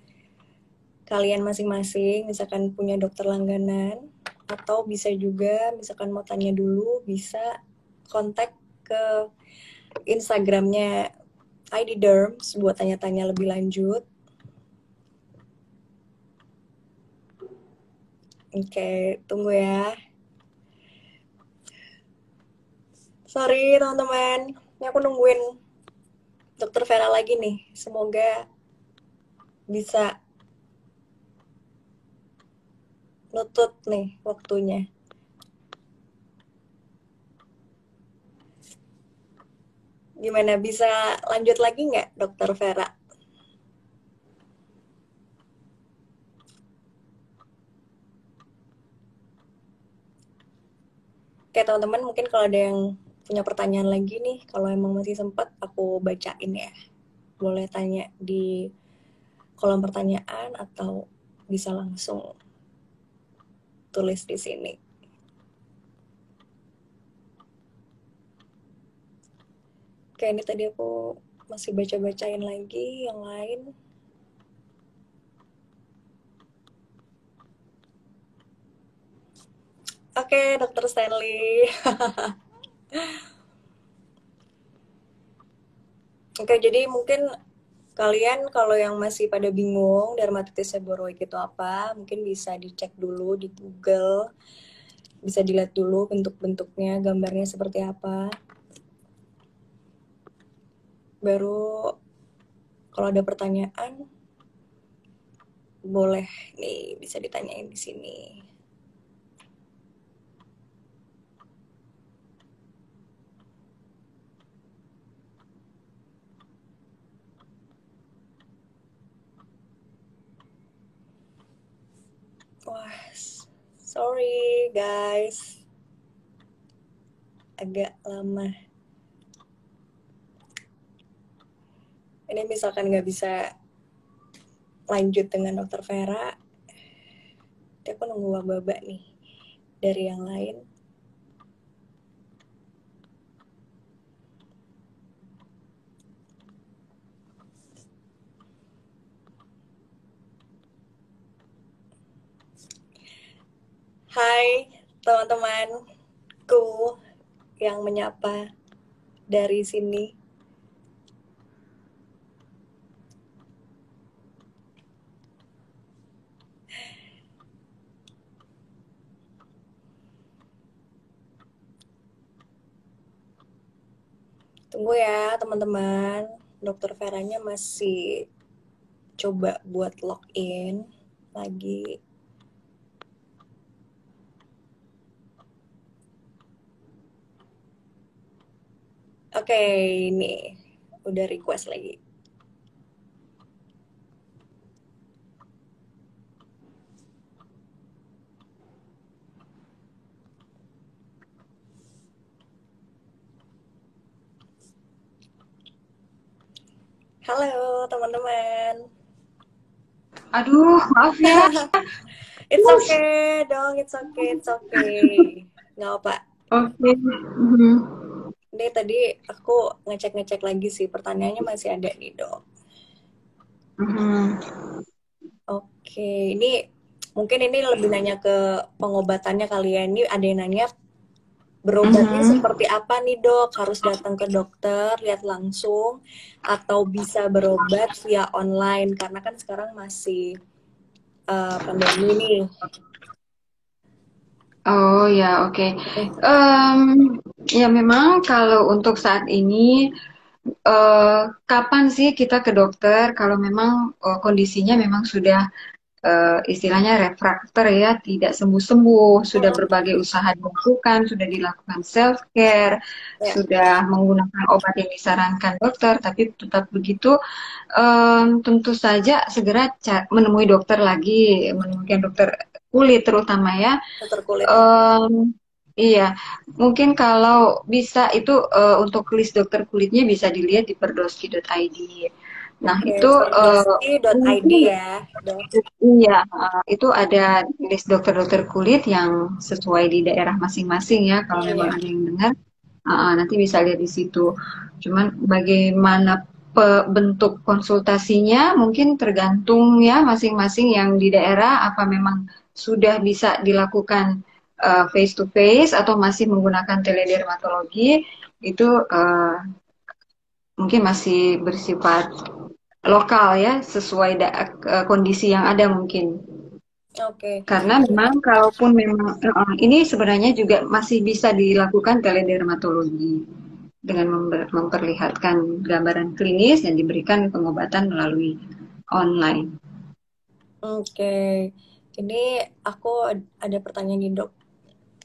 kalian masing-masing, misalkan punya dokter langganan, atau bisa juga misalkan mau tanya dulu, bisa kontak ke Instagramnya ID Derms buat tanya-tanya lebih lanjut. Oke, tunggu ya. Sorry teman-teman, ini aku nungguin dokter Vera lagi nih. Semoga bisa nutut nih waktunya. Gimana, bisa lanjut lagi nggak dokter Vera? Oke teman-teman, mungkin kalau ada yang punya pertanyaan lagi nih, kalau emang masih sempat aku bacain ya. Boleh tanya di kolom pertanyaan atau bisa langsung tulis di sini. Oke, ini tadi aku masih baca-bacain lagi yang lain. Oke, Dokter Stanley. Oke, jadi mungkin kalian kalau yang masih pada bingung dermatitis seboroid itu apa, mungkin bisa dicek dulu di Google, bisa dilihat dulu bentuk-bentuknya, gambarnya seperti apa. Baru kalau ada pertanyaan, boleh nih bisa ditanyain di sini. Wah, sorry guys, agak lama. Ini misalkan nggak bisa lanjut dengan dokter Vera, tapi aku nunggu waba nih dari yang lain. Hai teman-temanku yang menyapa dari sini. Tunggu ya teman-teman, dokter Veranya masih coba buat login lagi. Oke, ini udah request lagi. Halo teman-teman. Aduh, maaf ya. It's okay dong, it's okay, it's okay. Nggak apa. Oke. Ini tadi aku ngecek-ngecek lagi sih, pertanyaannya masih ada nih dok. Oke, ini mungkin ini lebih nanya ke pengobatannya kali ya. Ini ada yang nanya berobatnya seperti apa nih dok? Harus datang ke dokter, lihat langsung, atau bisa berobat via online? Karena kan sekarang masih pandemi nih. Oh ya, oke. Ya memang kalau untuk saat ini, kapan sih kita ke dokter kalau memang kondisinya memang sudah istilahnya refraktor ya, tidak sembuh-sembuh, sudah berbagai usaha dilakukan, sudah dilakukan self care, Ya. sudah menggunakan obat yang disarankan dokter, tapi tetap begitu, tentu saja segera menemui dokter lagi, menemui dokter kulit terutama ya. Dokter kulit ya. Iya, mungkin kalau bisa itu untuk list dokter kulitnya bisa dilihat di perdoski.id. Nah, Oke, itu formulasi.id mungkin ya, dok. iya, itu ada list dokter-dokter kulit yang sesuai di daerah masing-masing ya. Kalau memang Iya. ada yang dengar, nanti bisa lihat di situ. Cuman bagaimana bentuk konsultasinya mungkin tergantung ya masing-masing yang di daerah apa memang sudah bisa dilakukan face to face atau masih menggunakan teledermatologi itu mungkin masih bersifat lokal ya sesuai kondisi yang ada mungkin. Oke. Karena memang kalaupun memang ini sebenarnya juga masih bisa dilakukan teledermatologi dengan memperlihatkan gambaran klinis dan diberikan pengobatan melalui online. Oke. Ini aku ada pertanyaan nih, dok.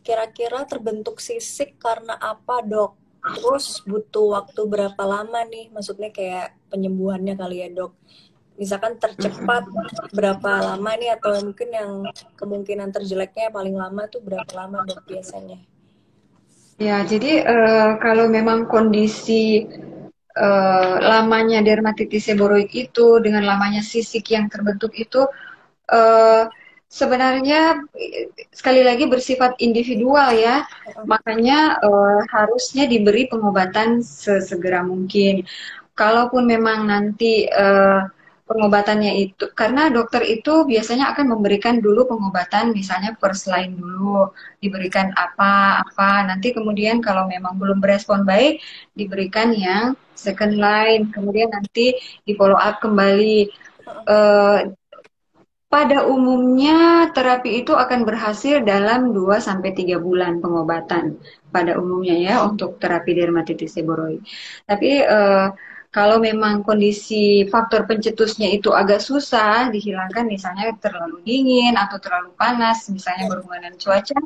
Kira-kira terbentuk sisik karena apa, dok? Terus butuh waktu berapa lama nih? Maksudnya kayak penyembuhannya kali ya, dok. Misalkan tercepat berapa lama nih, atau mungkin yang kemungkinan terjeleknya paling lama tuh berapa lama, dok, biasanya? Ya, jadi kalau memang kondisi lamanya dermatitis seboroid itu dengan lamanya sisik yang terbentuk itu eh, sebenarnya sekali lagi bersifat individual ya, makanya harusnya diberi pengobatan sesegera mungkin. Kalaupun memang nanti pengobatannya itu, karena dokter itu biasanya akan memberikan dulu pengobatan, misalnya first line dulu, diberikan apa-apa, nanti kemudian kalau memang belum berespon baik, diberikan yang second line, kemudian nanti di follow up kembali. Eh, pada umumnya terapi itu akan berhasil dalam 2 sampai 3 bulan pengobatan pada umumnya ya untuk terapi dermatitis seboroid. Tapi kalau memang kondisi faktor pencetusnya itu agak susah dihilangkan, misalnya terlalu dingin atau terlalu panas, misalnya berhubungan dengan cuaca,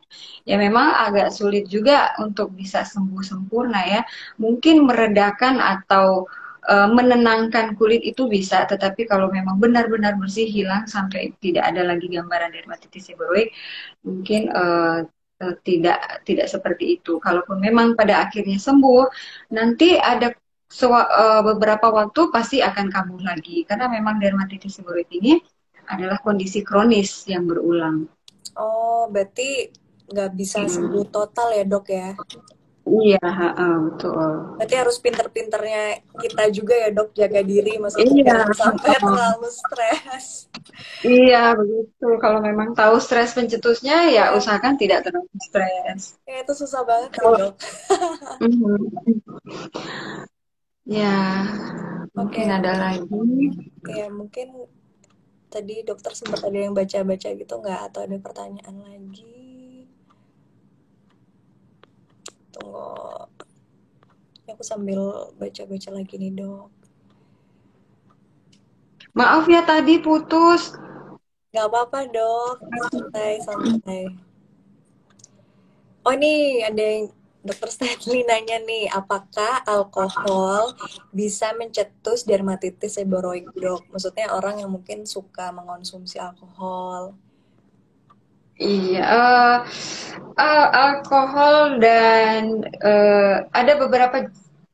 ya memang agak sulit juga untuk bisa sembuh sempurna ya. Mungkin meredakan atau menenangkan kulit itu bisa, tetapi kalau memang benar-benar bersih hilang sampai tidak ada lagi gambaran dermatitis seboroid, mungkin tidak seperti itu. Kalaupun memang pada akhirnya sembuh, nanti ada beberapa waktu pasti akan kambuh lagi karena memang dermatitis seboroid ini adalah kondisi kronis yang berulang. Oh, berarti nggak bisa sembuh total ya, dok ya? Iya, betul. Berarti harus pinter-pinternya kita juga ya, dok, jaga diri, maksudnya Iya, jangan sampai terlalu stres. iya begitu. Kalau memang tahu stres pencetusnya, ya Ya, usahakan tidak terlalu stres. ya itu susah banget sih, Kalau dok. Mhm. Ya, mungkin Oke, ada lagi. ya mungkin tadi dokter sempat ada yang baca-baca gitu nggak? Atau ada pertanyaan lagi? Tunggu, aku sambil baca-baca lagi nih, dok. Maaf ya tadi putus. Nggak apa-apa, dok. Santai, santai. Oh, ini ada yang Dokter Stanley nanya nih, apakah alkohol bisa mencetus dermatitis seboroid, dok? Maksudnya orang yang mungkin suka mengonsumsi alkohol. Iya, alkohol dan ada beberapa,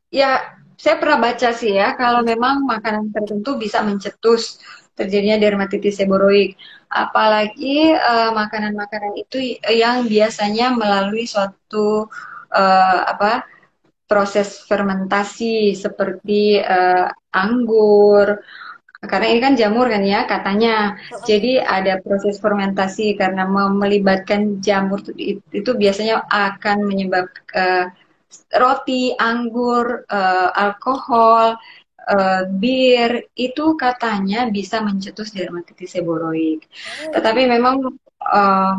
ya saya pernah baca sih ya, kalau memang makanan tertentu bisa mencetus terjadinya dermatitis seboroid. Apalagi makanan-makanan itu yang biasanya melalui suatu apa proses fermentasi seperti anggur, karena ini kan jamur kan ya katanya. Jadi ada proses fermentasi karena melibatkan jamur itu biasanya akan menyebabkan roti, anggur, alkohol, bir itu katanya bisa mencetus dermatitis seboroid. Oh, Tetapi memang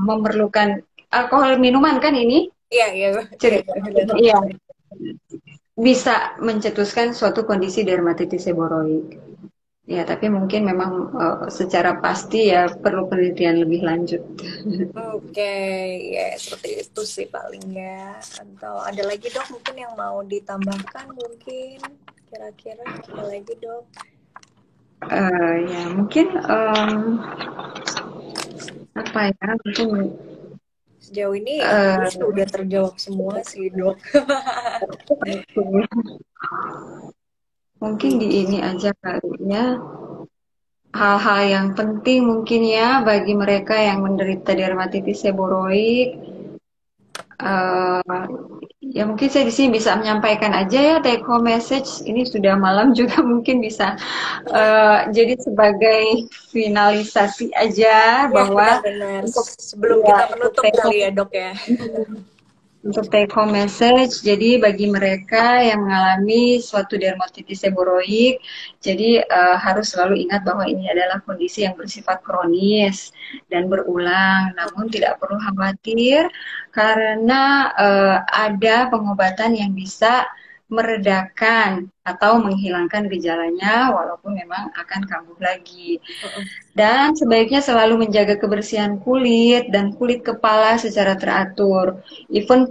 memerlukan alkohol minuman kan ini iya, iya, iya, cerita, benar. iya, bisa mencetuskan suatu kondisi dermatitis seboroid. Ya, tapi mungkin memang secara pasti ya perlu penelitian lebih lanjut. Oke, ya seperti itu sih paling ya. Atau ada lagi, dok, mungkin yang mau ditambahkan mungkin kira-kira apa lagi, dok? Ya, mungkin apa ya? Mungkin Sejauh ini aku eh, udah terjawab semua sih, dok. Mungkin di ini aja kali ya. Hal-hal yang penting mungkin ya bagi mereka yang menderita dermatitis seboroid. eh ya mungkin saya di sini bisa menyampaikan aja ya take home message. Ini sudah malam juga mungkin bisa jadi sebagai finalisasi aja Ya, bahwa benar-benar. untuk Sebelum ya kita untuk menutup take kali home ya, Dok ya. untuk take home message, jadi bagi mereka yang mengalami suatu dermatitis seboroid, jadi harus selalu ingat bahwa ini adalah kondisi yang bersifat kronis dan berulang. Namun tidak perlu khawatir karena ada pengobatan yang bisa meredakan atau menghilangkan gejalanya, walaupun memang akan kambuh lagi. Dan sebaiknya selalu menjaga kebersihan kulit dan kulit kepala secara teratur. Even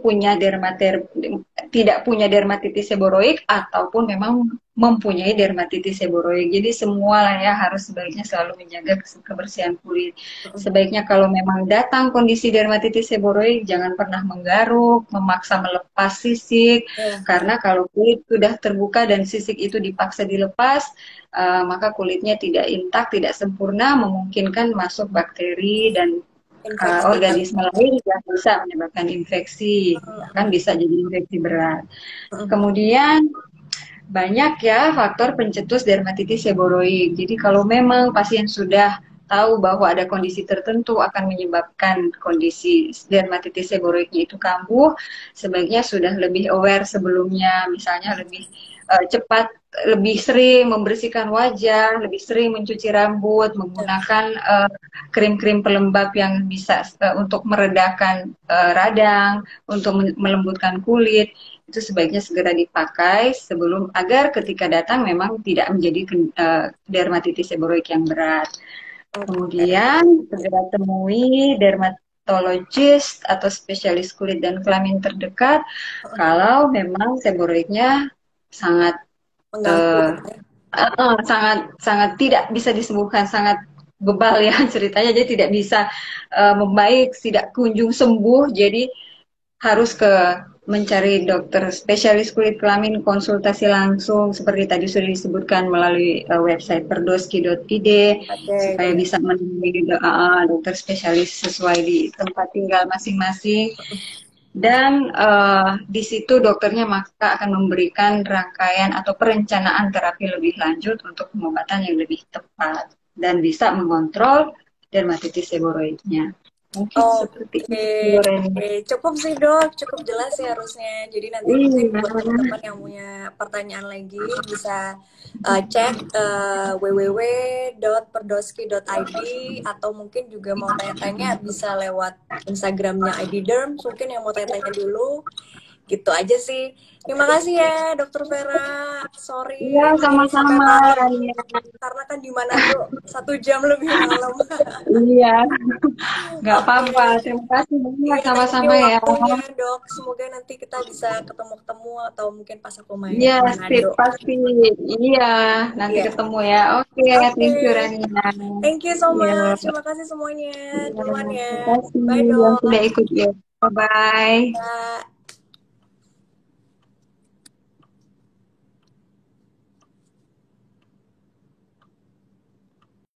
tidak punya dermatitis seboroid ataupun memang mempunyai dermatitis seboroid. Jadi semua lah ya harus sebaiknya selalu menjaga kebersihan kulit. Sebaiknya kalau memang datang kondisi dermatitis seboroid jangan pernah menggaruk, memaksa melepas sisik Ya, karena kalau kulit sudah terbuka dan sisik itu dipaksa dilepas, maka kulitnya tidak intak, tidak sempurna, memungkinkan masuk bakteri dan infeksi kali. organisme lain yang bisa menyebabkan infeksi, bahkan bisa jadi infeksi berat. Kemudian banyak ya faktor pencetus dermatitis seboroid. Jadi kalau memang pasien sudah tahu bahwa ada kondisi tertentu akan menyebabkan kondisi dermatitis seboroidnya itu kambuh, sebaiknya sudah lebih aware sebelumnya, misalnya lebih cepat, lebih sering membersihkan wajah, lebih sering mencuci rambut, menggunakan krim-krim pelembab yang bisa untuk meredakan radang, untuk melembutkan kulit itu sebaiknya segera dipakai sebelum agar ketika datang memang tidak menjadi dermatitis seboroid yang berat. Kemudian segera temui dermatologis atau spesialis kulit dan kelamin terdekat kalau memang seboroidnya sangat Mengganggu. uh, sangat sangat tidak bisa disembuhkan, sangat bebal ya ceritanya, jadi tidak bisa membaik, tidak kunjung sembuh, jadi harus mencari dokter spesialis kulit kelamin, konsultasi langsung seperti tadi sudah disebutkan melalui website perdoski.id Oke, supaya bisa menemui dokter spesialis sesuai di tempat tinggal masing-masing. Dan di situ dokternya maka akan memberikan rangkaian atau perencanaan terapi lebih lanjut untuk pengobatan yang lebih tepat dan bisa mengontrol dermatitis seboroidnya. Mungkin seperti Oke, itu, Reni. cukup sih dok, cukup jelas sih harusnya. Jadi nanti mungkin buat teman-teman yang punya pertanyaan lagi bisa cek www.perdoski.id atau mungkin juga mau tanya-tanya bisa lewat Instagramnya ID Derms. Mungkin yang mau tanya-tanya dulu, gitu aja sih. Terima kasih ya Dokter Vera. Iya, Sorry ini sampai sama-sama, malam Rania. karena kan di Manado 1 jam lebih malam. Iya, nggak Oke. apa-apa. Terima kasih banyak, Iya, thank you sama-sama ya. waktunya, Dok. Semoga nanti kita bisa ketemu-ketemu atau mungkin pas aku main Iya, ke sip, Manado. pasti. Iya, nanti Iya. ketemu ya. Oke, Oke. thank you, Rania. Thank you so Iya, much. Terima kasih semuanya. iya, Duluan terima ya. kasih Bye, yang Dok. sudah ikut ya. Bye-bye. Bye.